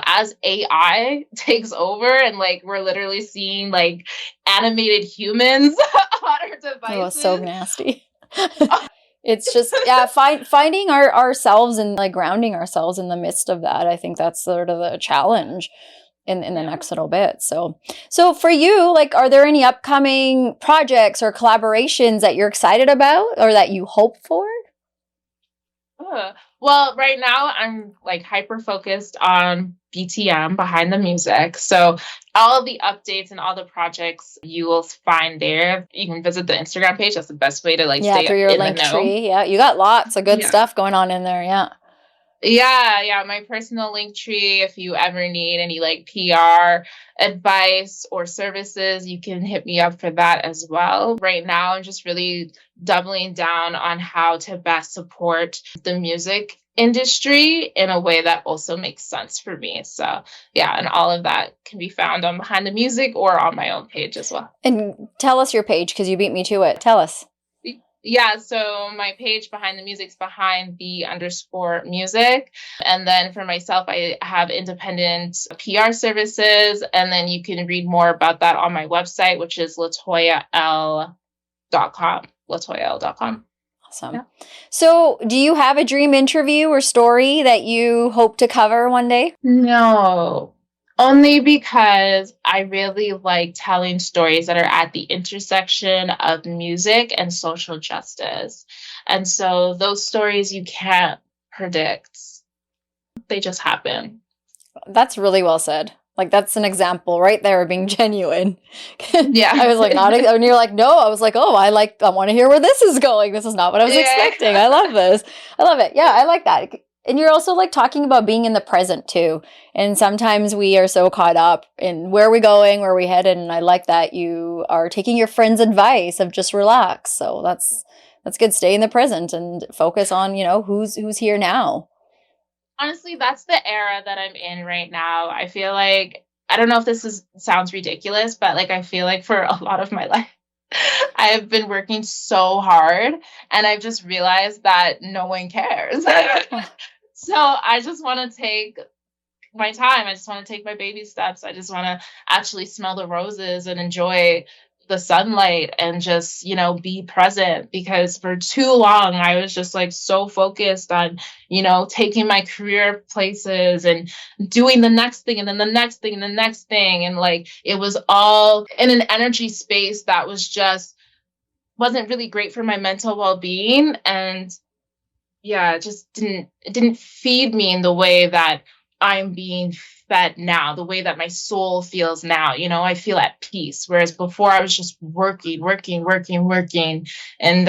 as AI takes over and like we're literally seeing like animated humans on our devices. Oh, so nasty. It's just, finding ourselves and like grounding ourselves in the midst of that. I think that's sort of the challenge in the next little bit. So for you, like, are there any upcoming projects or collaborations that you're excited about or that you hope for? Well, right now I'm like hyper focused on BTM, behind the music. So all of the updates and all the projects you will find there. You can visit the Instagram page. That's the best way to like stay through your link tree. Yeah, you got lots of good stuff going on in there. Yeah, my personal link tree. If you ever need any like PR advice or services, you can hit me up for that as well. Right now, I'm just really doubling down on how to best support the music industry in a way that also makes sense for me. So yeah, and all of that can be found on Behind the Music or on my own page as well. And tell us your page, because you beat me to it. Tell us. Yeah, so my page Behind the Music's behind_the_music. And then for myself, I have independent PR services. And then you can read more about that on my website, which is LaToyaElle.com. LaToyaElle.com. Awesome. Yeah. So do you have a dream interview or story that you hope to cover one day? No. Only because I really like telling stories that are at the intersection of music and social justice. And so those stories you can't predict. They just happen. That's really well said. Like, that's an example right there of being genuine. Yeah. I was like, and you're like, no, I was like, oh, I want to hear where this is going. This is not what I was expecting. I love this. I love it. Yeah, I like that. And you're also like talking about being in the present too. And sometimes we are so caught up in where we're going, where we're headed. And I like that you are taking your friend's advice of just relax. So that's good. Stay in the present and focus on, who's here now. Honestly, that's the era that I'm in right now. I feel like, I don't know if this sounds ridiculous, but like, I feel like for a lot of my life, I've been working so hard and I've just realized that no one cares. So I just want to take my time. I just want to take my baby steps. I just want to actually smell the roses and enjoy the sunlight and just, be present, because for too long I was just like so focused on, taking my career places and doing the next thing and then the next thing and the next thing. And like, it was all in an energy space that wasn't really great for my mental well-being. And yeah, it just didn't feed me in the way that I'm being fed now, the way that my soul feels now. I feel at peace. Whereas before I was just working. And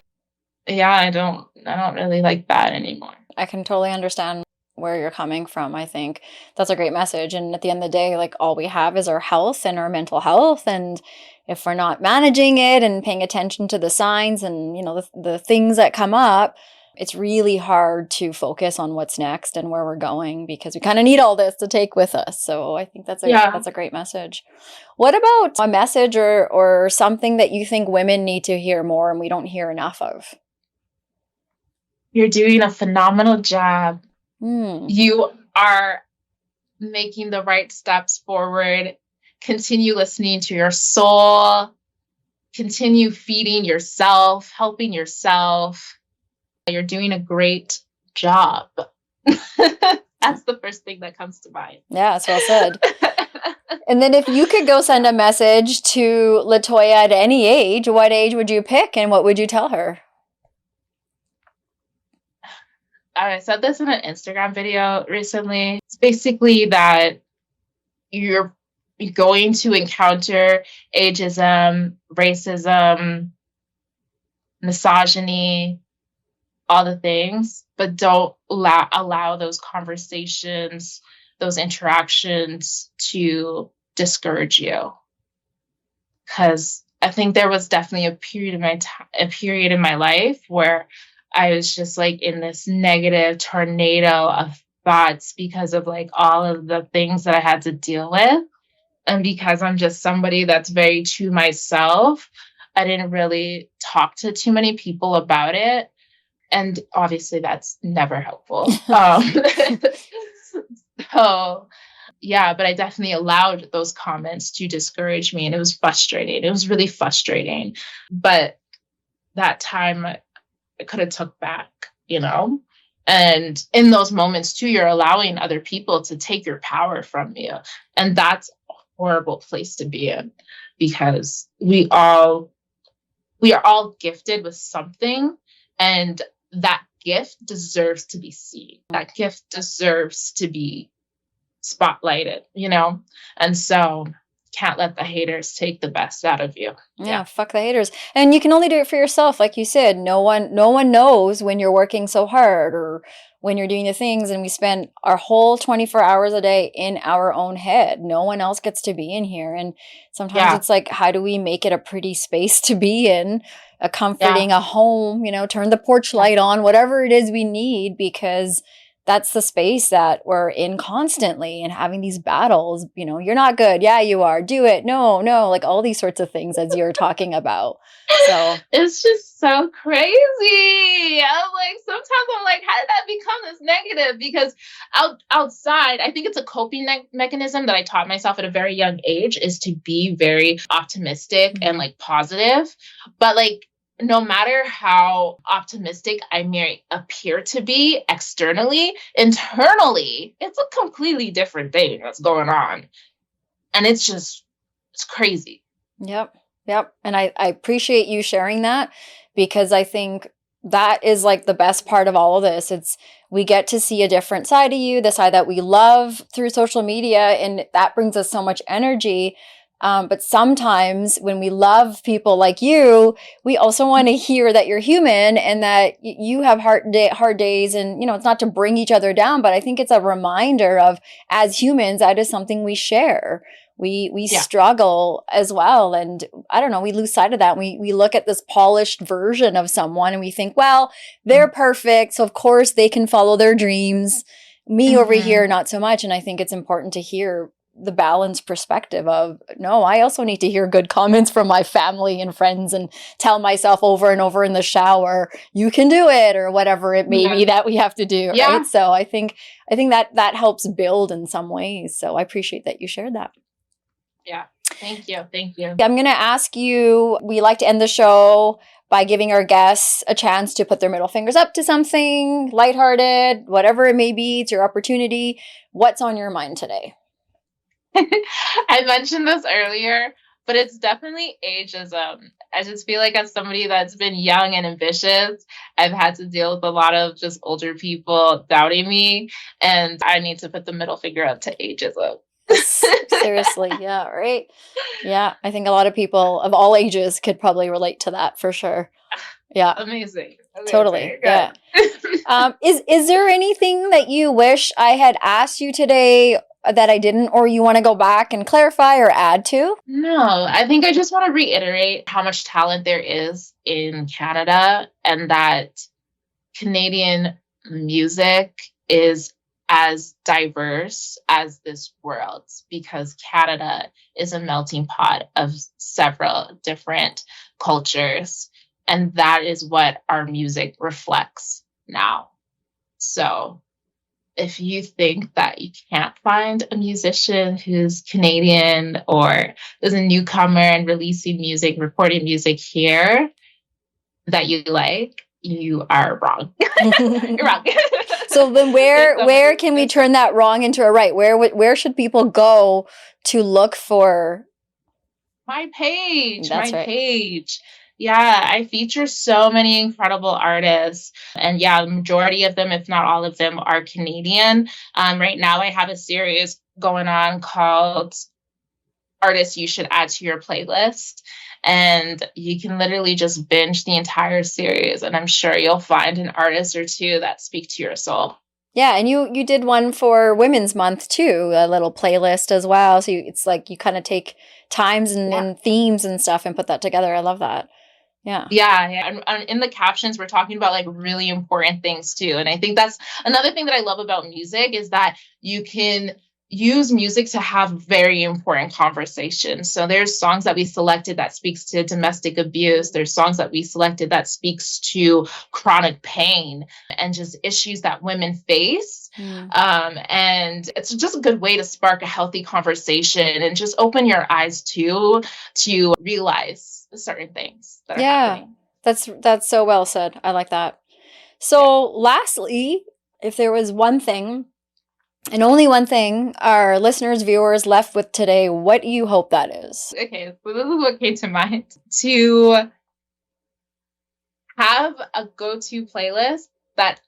yeah, I don't really like that anymore. I can totally understand where you're coming from. I think that's a great message. And at the end of the day, like, all we have is our health and our mental health. And if we're not managing it and paying attention to the signs and, you know, the things that come up, it's really hard to focus on what's next and where we're going, because we kind of need all this to take with us. So I think that's a great message. What about a message or something that you think women need to hear more and we don't hear enough of? You're doing a phenomenal job. You are making the right steps forward. Continue listening to your soul. Continue feeding yourself, helping yourself. You're doing a great job. That's the first thing that comes to mind. Yeah, it's well said. And then if you could go send a message to LaToya at any age, what age would you pick and what would you tell her? I said this in an Instagram video recently. It's basically that you're going to encounter ageism, racism, misogyny, all the things, but don't allow those conversations, those interactions to discourage you. Because I think there was definitely a period in my life where I was just like in this negative tornado of thoughts because of like all of the things that I had to deal with. And because I'm just somebody that's very to myself, I didn't really talk to too many people about it. And obviously that's never helpful. So yeah, but I definitely allowed those comments to discourage me, and it was frustrating. It was really frustrating. But that time I could have took back, you know? And in those moments too, you're allowing other people to take your power from you. And that's a horrible place to be in, because we are all gifted with something, and that gift deserves to be seen. That gift deserves to be spotlighted, you know? And so can't let the haters take the best out of you. Yeah, fuck the haters. And you can only do it for yourself. Like you said, no one knows when you're working so hard or when you're doing the things, and we spend our whole 24 hours a day in our own head. No one else gets to be in here. And sometimes it's like, how do we make it a pretty space to be in, a comforting, a home, you know, turn the porch light on, whatever it is we need, because that's the space that we're in constantly, and having these battles, you know, you're not good. Yeah, you are. Do it. No, like all these sorts of things as you're talking about. So it's just so crazy. I'm like, sometimes I'm like, how did that become this negative? Because outside, I think it's a coping mechanism that I taught myself at a very young age, is to be very optimistic and like positive. But like, no matter how optimistic I may appear to be externally, internally, it's a completely different thing that's going on. And it's crazy. Yep. And I appreciate you sharing that, because I think that is like the best part of all of this. We get to see a different side of you, the side that we love through social media, and that brings us so much energy. But sometimes when we love people like you, we also want to hear that you're human and that you have hard days. And, you know, it's not to bring each other down, but I think it's a reminder of, as humans, that is something we share. We struggle as well. And I don't know, we lose sight of that. We look at this polished version of someone and we think, well, they're perfect, so of course they can follow their dreams. Me over here, not so much. And I think it's important to hear the balanced perspective of, no, I also need to hear good comments from my family and friends and tell myself over and over in the shower, you can do it, or whatever it may be that we have to do. Right. So I think that helps build in some ways. So I appreciate that you shared that. Yeah. Thank you. I'm going to ask you, we like to end the show by giving our guests a chance to put their middle fingers up to something lighthearted, whatever it may be. It's your opportunity. What's on your mind today? I mentioned this earlier, but it's definitely ageism. I just feel like, as somebody that's been young and ambitious, I've had to deal with a lot of just older people doubting me, and I need to put the middle finger up to ageism. Seriously. Yeah. Right. Yeah. I think a lot of people of all ages could probably relate to that for sure. Yeah. Amazing. Totally. Good. Yeah. Is there anything that you wish I had asked you today that I didn't, or you want to go back and clarify or add to? No, I think I just want to reiterate how much talent there is in Canada, and that Canadian music is as diverse as this world, because Canada is a melting pot of several different cultures. And that is what our music reflects now. So if you think that you can't find a musician who's Canadian or is a newcomer and releasing music, recording music here that you like, you are wrong. You're wrong. So then where can we turn that wrong into a right? Where should people go to look for? My page. That's my right. page. Yeah, I feature so many incredible artists. And yeah, the majority of them, if not all of them, are Canadian. Right now, I have a series going on called Artists You Should Add to Your Playlist. And you can literally just binge the entire series. And I'm sure you'll find an artist or two that speak to your soul. Yeah, and you did one for Women's Month too, a little playlist as well. So it's like you kind of take times and themes and stuff and put that together. I love that. Yeah. Yeah. And in the captions, we're talking about like really important things too. And I think that's another thing that I love about music, is that you can use music to have very important conversations. So there's songs that we selected that speaks to domestic abuse. There's songs that we selected that speaks to chronic pain and just issues that women face. And it's just a good way to spark a healthy conversation and just open your eyes to realize certain things that are happening. That's so well said. I like that. So lastly, if there was one thing and only one thing our listeners, viewers left with today, what do you hope that is? Okay, so this is what came to mind. To have a go-to playlist that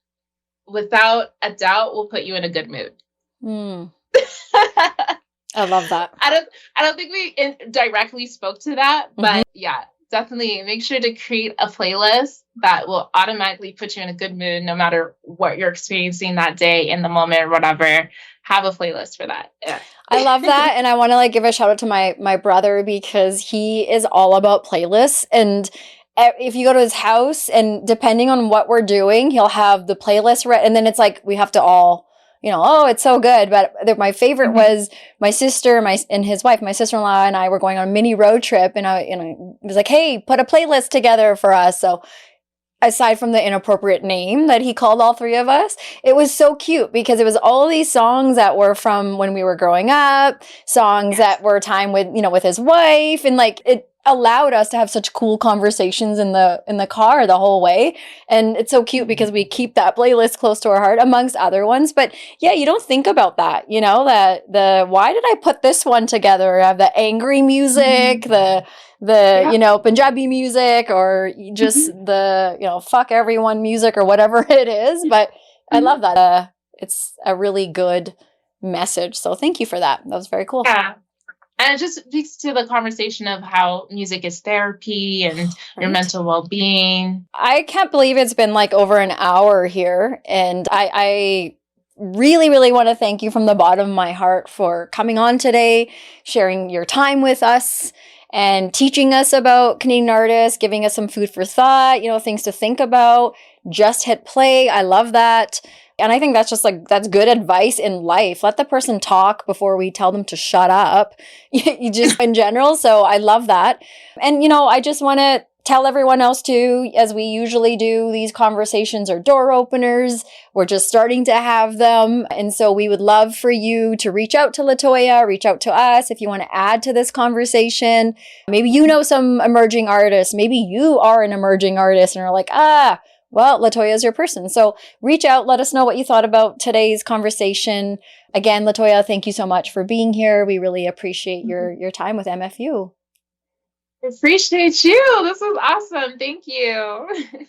without a doubt will put you in a good mood. I love that. I don't think we directly spoke to that, but yeah, definitely make sure to create a playlist that will automatically put you in a good mood no matter what you're experiencing that day, in the moment, or whatever. Have a playlist for that. Yeah. I love that. And I want to like give a shout out to my brother, because he is all about playlists. And if you go to his house, and depending on what we're doing, he'll have the playlist read. And then it's like we have to all, oh, it's so good. But my favorite was my sister, and his wife, my sister-in-law, and I were going on a mini road trip, and I was like, hey, put a playlist together for us. So aside from the inappropriate name that he called all three of us, it was so cute because it was all these songs that were from when we were growing up, songs that were time with, with his wife, and like it allowed us to have such cool conversations in the car the whole way. And it's so cute because we keep that playlist close to our heart amongst other ones. But yeah, you don't think about that, that why did I put this one together? I have the angry music, the Punjabi music, or just the, fuck everyone music, or whatever it is. But I love that. It's a really good message. So thank you for that. That was very cool. Yeah. And it just speaks to the conversation of how music is therapy and your mental well-being. I can't believe it's been like over an hour here. And I really, really want to thank you from the bottom of my heart for coming on today, sharing your time with us, and teaching us about Canadian artists, giving us some food for thought, things to think about. Just hit play. I love that. And I think that's just that's good advice in life. Let the person talk before we tell them to shut up, you just in general. So I love that. And, I just want to tell everyone else too, as we usually do, these conversations are door openers. We're just starting to have them. And so we would love for you to reach out to LaToya, reach out to us if you want to add to this conversation. Maybe you know some emerging artists. Maybe you are an emerging artist and are like, well, LaToya is your person. So reach out, let us know what you thought about today's conversation. Again, LaToya, thank you so much for being here. We really appreciate your time with MFU. Appreciate you. This was awesome. Thank you.